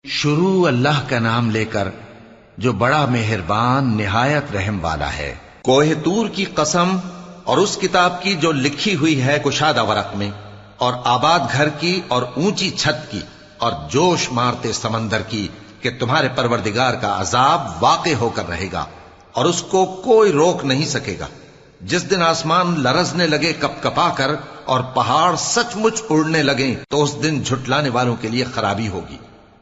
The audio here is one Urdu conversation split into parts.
شروع اللہ کا نام لے کر جو بڑا مہربان نہایت رحم والا ہے۔ کوہ طور کی قسم اور اس کتاب کی جو لکھی ہوئی ہے کشادہ ورق میں، اور آباد گھر کی اور اونچی چھت کی، اور جوش مارتے سمندر کی، کہ تمہارے پروردگار کا عذاب واقع ہو کر رہے گا اور اس کو کوئی روک نہیں سکے گا۔ جس دن آسمان لرزنے لگے کپ کپا کر اور پہاڑ سچ مچ اڑنے لگیں تو اس دن جھٹلانے والوں کے لیے خرابی ہوگی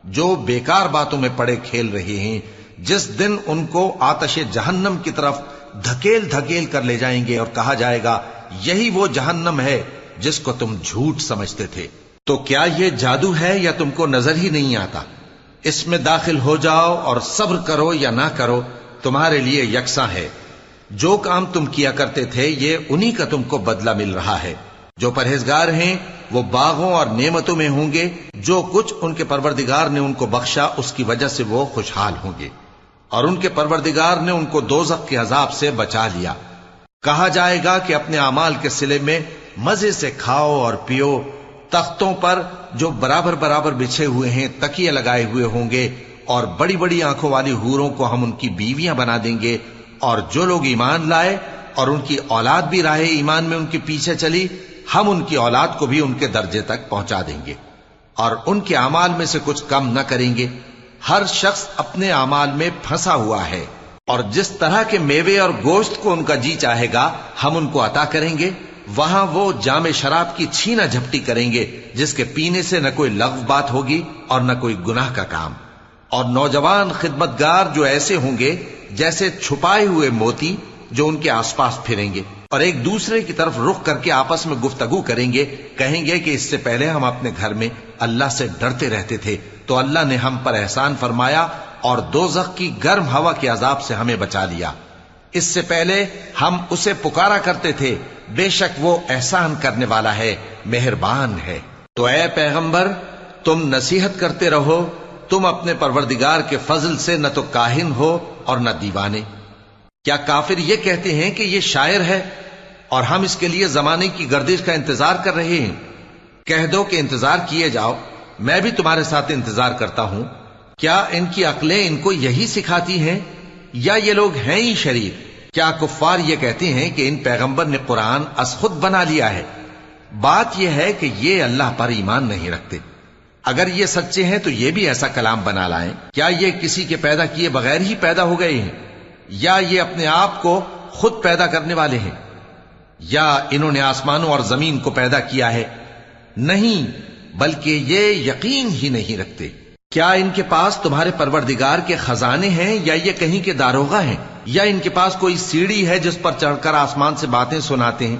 جو بیکار باتوں میں پڑے کھیل رہے ہیں۔ جس دن ان کو آتش جہنم کی طرف دھکیل دھکیل کر لے جائیں گے اور کہا جائے گا یہی وہ جہنم ہے جس کو تم جھوٹ سمجھتے تھے۔ تو کیا یہ جادو ہے یا تم کو نظر ہی نہیں آتا؟ اس میں داخل ہو جاؤ اور صبر کرو یا نہ کرو تمہارے لیے یکساں ہے۔ جو کام تم کیا کرتے تھے یہ انہی کا تم کو بدلہ مل رہا ہے۔ جو پرہیزگار ہیں وہ باغوں اور نعمتوں میں ہوں گے، جو کچھ ان کے پروردگار نے ان کو بخشا اس کی وجہ سے وہ خوشحال ہوں گے، اور ان کے پروردگار نے ان کو دوزخ کے عذاب سے بچا لیا۔ کہا جائے گا کہ اپنے اعمال کے صلے میں مزے سے کھاؤ اور پیو، تختوں پر جو برابر برابر بچھے ہوئے ہیں تکیے لگائے ہوئے ہوں گے، اور بڑی بڑی آنکھوں والی حوروں کو ہم ان کی بیویاں بنا دیں گے۔ اور جو لوگ ایمان لائے اور ان کی اولاد بھی راہ ایمان میں ان کے پیچھے چلی، ہم ان کی اولاد کو بھی ان کے درجے تک پہنچا دیں گے اور ان کے اعمال میں سے کچھ کم نہ کریں گے۔ ہر شخص اپنے اعمال میں پھنسا ہوا ہے، اور جس طرح کے میوے اور گوشت کو ان کا جی چاہے گا ہم ان کو عطا کریں گے۔ وہاں وہ جام شراب کی چھینا جھپٹی کریں گے جس کے پینے سے نہ کوئی لغو بات ہوگی اور نہ کوئی گناہ کا کام۔ اور نوجوان خدمتگار جو ایسے ہوں گے جیسے چھپائے ہوئے موتی جو ان کے آس پاس پھریں گے، اور ایک دوسرے کی طرف رخ کر کے آپس میں گفتگو کریں گے، کہیں گے کہ اس سے پہلے ہم اپنے گھر میں اللہ سے ڈرتے رہتے تھے تو اللہ نے ہم پر احسان فرمایا اور دوزخ کی گرم ہوا کے عذاب سے ہمیں بچا لیا۔ اس سے پہلے ہم اسے پکارا کرتے تھے، بے شک وہ احسان کرنے والا ہے، مہربان ہے۔ تو اے پیغمبر تم نصیحت کرتے رہو، تم اپنے پروردگار کے فضل سے نہ تو کاہن ہو اور نہ دیوانے۔ کیا کافر یہ کہتے ہیں کہ یہ شاعر ہے اور ہم اس کے لیے زمانے کی گردش کا انتظار کر رہے ہیں؟ کہہ دو کہ انتظار کیے جاؤ، میں بھی تمہارے ساتھ انتظار کرتا ہوں۔ کیا ان کی عقلیں ان کو یہی سکھاتی ہیں یا یہ لوگ ہیں ہی شریر؟ کیا کفار یہ کہتے ہیں کہ ان پیغمبر نے قرآن از خود بنا لیا ہے؟ بات یہ ہے کہ یہ اللہ پر ایمان نہیں رکھتے۔ اگر یہ سچے ہیں تو یہ بھی ایسا کلام بنا لائیں۔ کیا یہ کسی کے پیدا کیے بغیر ہی پیدا ہو گئے ہیں، یا یہ اپنے آپ کو خود پیدا کرنے والے ہیں، یا انہوں نے آسمانوں اور زمین کو پیدا کیا ہے؟ نہیں، بلکہ یہ یقین ہی نہیں رکھتے۔ کیا ان کے پاس تمہارے پروردگار کے خزانے ہیں یا یہ کہیں کے داروغہ ہیں، یا ان کے پاس کوئی سیڑھی ہے جس پر چڑھ کر آسمان سے باتیں سناتے ہیں؟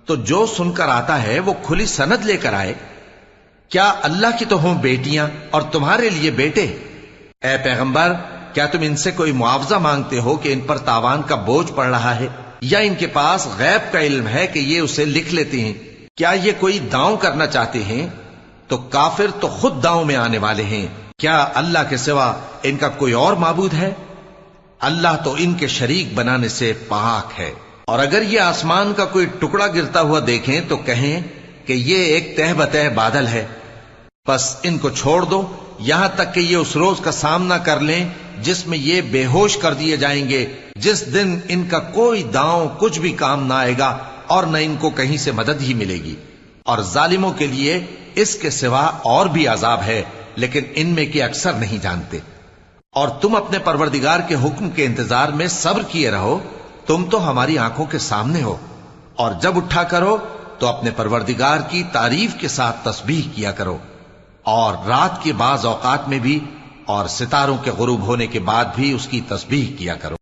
تو جو سن کر آتا ہے وہ کھلی سند لے کر آئے۔ کیا اللہ کی تو ہوں بیٹیاں اور تمہارے لیے بیٹے؟ اے پیغمبر کیا تم ان سے کوئی معاوضہ مانگتے ہو کہ ان پر تاوان کا بوجھ پڑ رہا ہے، یا ان کے پاس غیب کا علم ہے کہ یہ اسے لکھ لیتے ہیں؟ کیا یہ کوئی داؤں کرنا چاہتے ہیں؟ تو کافر تو خود داؤں میں آنے والے ہیں۔ کیا اللہ کے سوا ان کا کوئی اور معبود ہے؟ اللہ تو ان کے شریک بنانے سے پاک ہے۔ اور اگر یہ آسمان کا کوئی ٹکڑا گرتا ہوا دیکھیں تو کہیں کہ یہ ایک تہ بتہ بادل ہے، بس ان کو چھوڑ دو یہاں تک کہ یہ اس روز کا سامنا کر لیں جس میں یہ بے ہوش کر دیے جائیں گے، جس دن ان کا کوئی داؤں کچھ بھی کام نہ آئے گا اور نہ ان کو کہیں سے مدد ہی ملے گی۔ اور ظالموں کے لیے اس کے سوا اور بھی عذاب ہے، لیکن ان میں کے اکثر نہیں جانتے۔ اور تم اپنے پروردگار کے حکم کے انتظار میں صبر کیے رہو، تم تو ہماری آنکھوں کے سامنے ہو۔ اور جب اٹھا کرو تو اپنے پروردگار کی تعریف کے ساتھ تسبیح کیا کرو، اور رات کے بعض اوقات میں بھی اور ستاروں کے غروب ہونے کے بعد بھی اس کی تسبیح کیا کرو۔